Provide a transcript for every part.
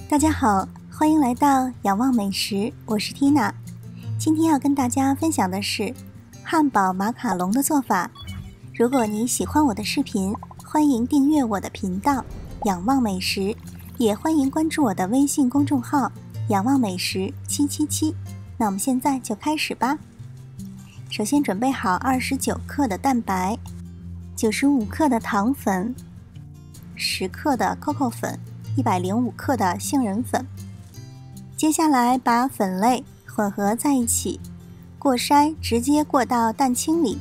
大家好，欢迎来到仰望美食，我是 Tina。今天要跟大家分享的是汉堡马卡龙的做法。如果你喜欢我的视频，欢迎订阅我的频道仰望美食，也欢迎关注我的微信公众号仰望美食777。那我们现在就开始吧。首先准备好29克的蛋白，95克的糖粉，10克的 COCO 粉，105克的杏仁粉。接下来把粉类混合在一起，过筛直接过到蛋清里。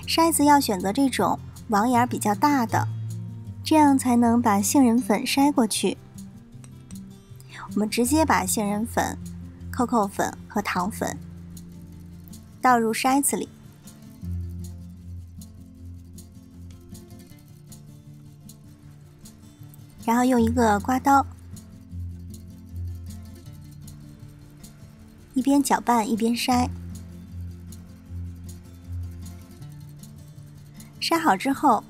筛子要选择这种网眼比较大的，这样才能把杏仁粉筛过去。我们直接把杏仁粉、COCO 粉和糖粉倒入筛子里，然后用一个刮刀一边搅拌一边筛。筛好之后，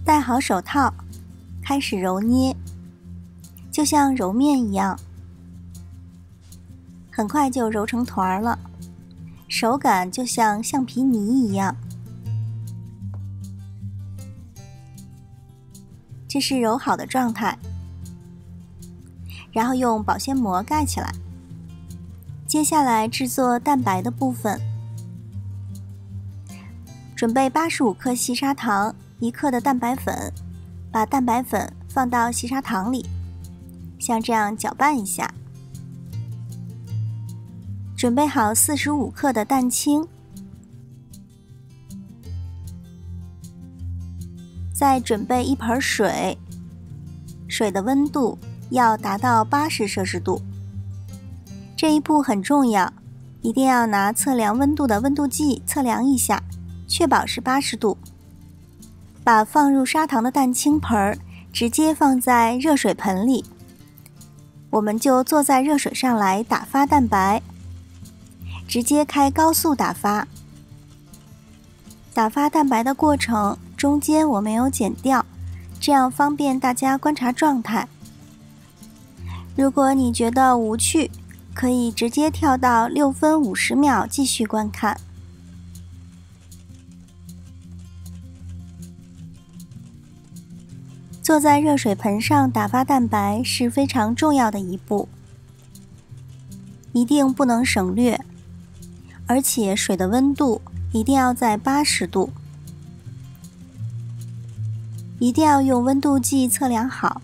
戴好手套，开始揉捏，就像揉面一样，很快就揉成团了，手感就像橡皮泥一样。这是揉好的状态，然后用保鲜膜盖起来。接下来制作蛋白的部分，准备85克细砂糖，1克的蛋白粉，把蛋白粉放到细砂糖里，像这样搅拌一下。准备好45克的蛋清，再准备一盆水，水的温度要达到80摄氏度。这一步很重要，一定要拿测量温度的温度计测量一下，确保是80度。把放入砂糖的蛋清盆直接放在热水盆里，我们就坐在热水上来打发蛋白，直接开高速打发。打发蛋白的过程中间我没有剪掉，这样方便大家观察状态。如果你觉得无趣，可以直接跳到6分50秒继续观看。坐在热水盆上打发蛋白是非常重要的一步，一定不能省略，而且水的温度一定要在80度，一定要用温度计测量好。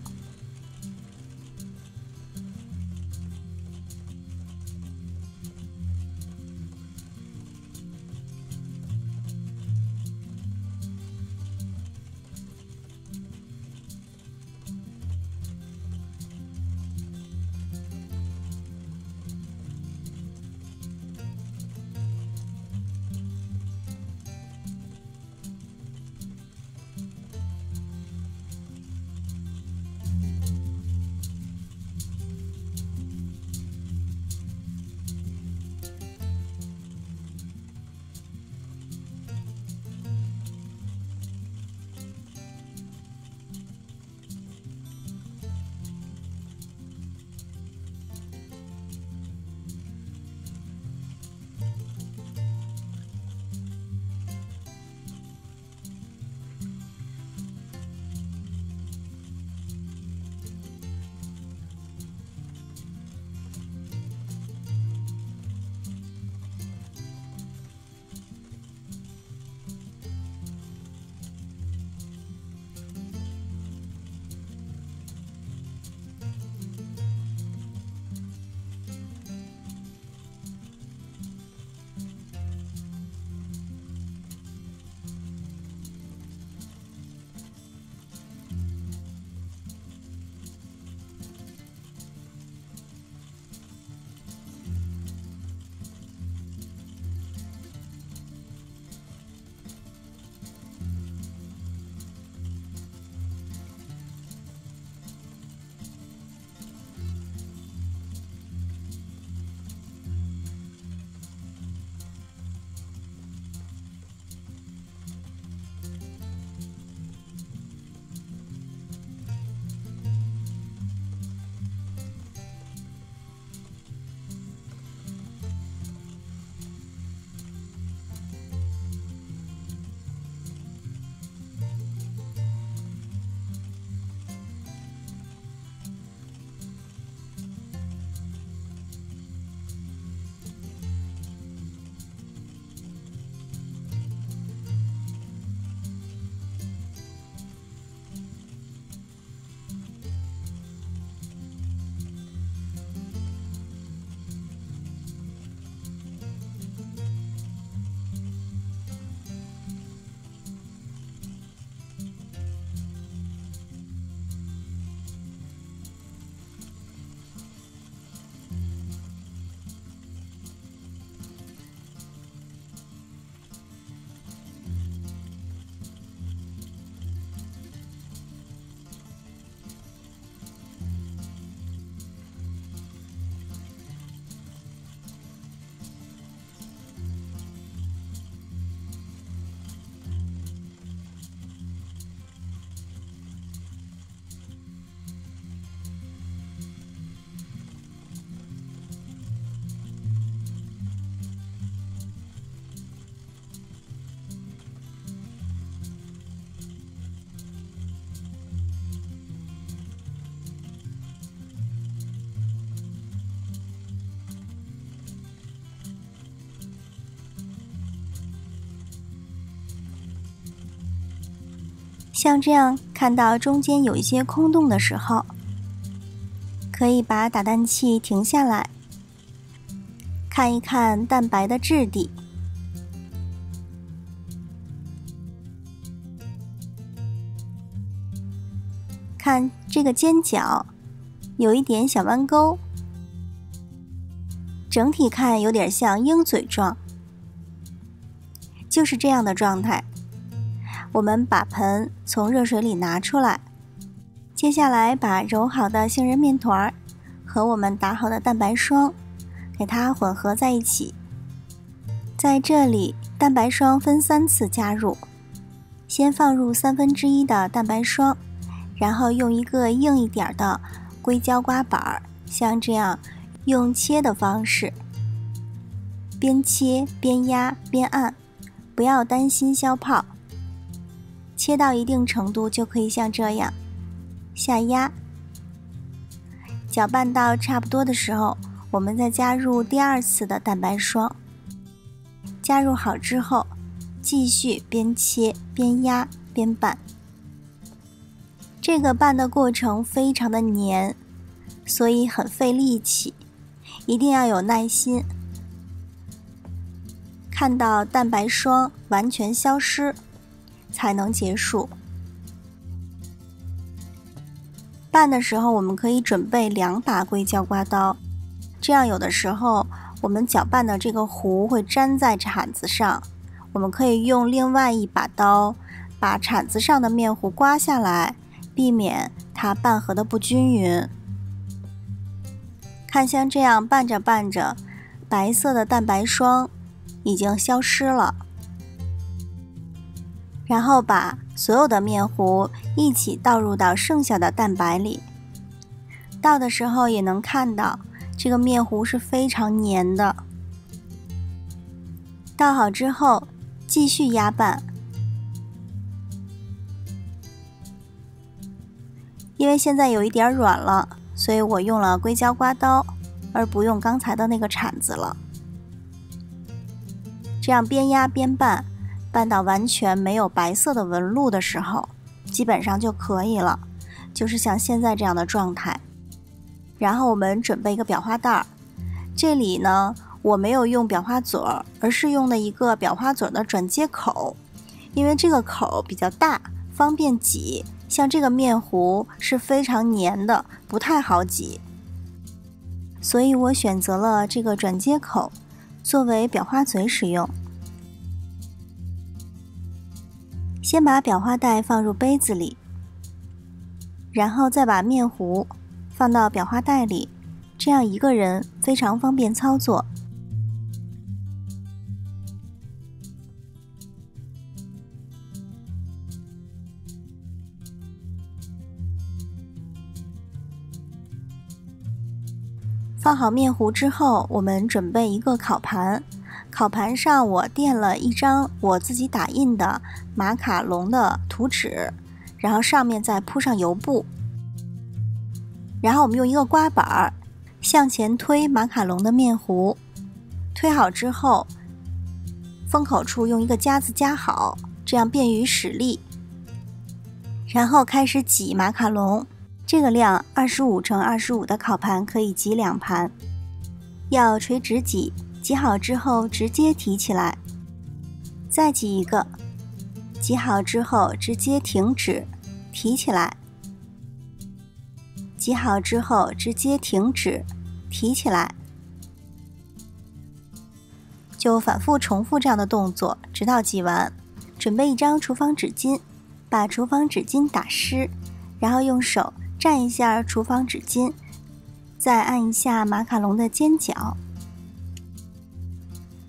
像这样看到中间有一些空洞的时候，可以把打蛋器停下来，看一看蛋白的质地。看这个尖角有一点小弯钩，整体看有点像鹰嘴状，就是这样的状态。我们把盆从热水里拿出来，接下来把揉好的杏仁面团和我们打好的蛋白霜给它混合在一起。在这里蛋白霜分3次加入，先放入1/3的蛋白霜，然后用一个硬一点的硅胶刮板，像这样用切的方式，边切边压边按，不要担心消泡。切到一定程度就可以像这样下压，搅拌到差不多的时候，我们再加入第2次的蛋白霜。加入好之后，继续边切边压边拌。这个拌的过程非常的黏，所以很费力气，一定要有耐心。看到蛋白霜完全消失才能结束。拌的时候我们可以准备2把硅胶刮刀，这样有的时候我们搅拌的这个糊会粘在铲子上，我们可以用另外一把刀把铲子上的面糊刮下来，避免它拌合的不均匀。看像这样拌着拌着，白色的蛋白霜已经消失了。然后把所有的面糊一起倒入到剩下的蛋白里。倒的时候也能看到这个面糊是非常黏的。倒好之后继续压拌。因为现在有一点软了，所以我用了硅胶刮刀，而不用刚才的那个铲子了。这样边压边拌，拌到完全没有白色的纹路的时候，基本上就可以了，就是像现在这样的状态。然后我们准备一个裱花袋，这里呢我没有用裱花嘴，而是用的一个裱花嘴的转接口，因为这个口比较大，方便挤。像这个面糊是非常黏的，不太好挤，所以我选择了这个转接口作为裱花嘴使用。先把裱花袋放入杯子里，然后再把面糊放到裱花袋里，这样一个人非常方便操作。放好面糊之后，我们准备一个烤盘。烤盘上我垫了一张我自己打印的马卡龙的图纸，然后上面再铺上油布。然后我们用一个刮板向前推马卡龙的面糊，推好之后，封口处用一个夹子夹好，这样便于使力。然后开始挤马卡龙。这个量25×25的烤盘可以挤2盘，要垂直挤，挤好之后直接提起来，再挤一个，挤好之后直接停止，提起来，挤好之后直接停止，提起来，就反复重复这样的动作，直到挤完。准备一张厨房纸巾，把厨房纸巾打湿，然后用手蘸一下厨房纸巾，再按一下马卡龙的尖角，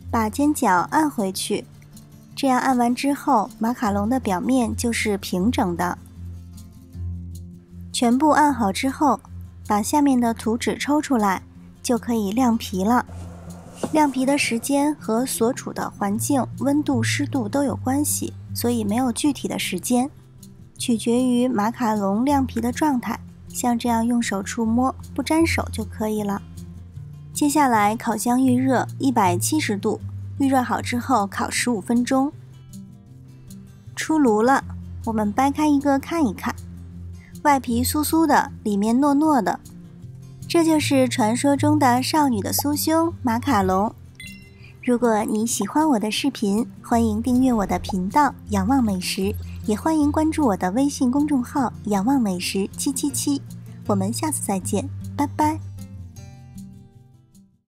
把尖角按回去。这样按完之后，马卡龙的表面就是平整的。全部按好之后，把下面的图纸抽出来，就可以晾皮了。晾皮的时间和所处的环境、温度、湿度都有关系，所以没有具体的时间。取决于马卡龙晾皮的状态，像这样用手触摸不沾手就可以了。接下来烤箱预热170度，预热好之后烤15分钟。出炉了，我们掰开一个看一看，外皮酥酥的，里面糯糯的，这就是传说中的少女的酥胸马卡龙。如果你喜欢我的视频，欢迎订阅我的频道仰望美食，也欢迎关注我的微信公众号仰望美食777。我们下次再见，拜拜。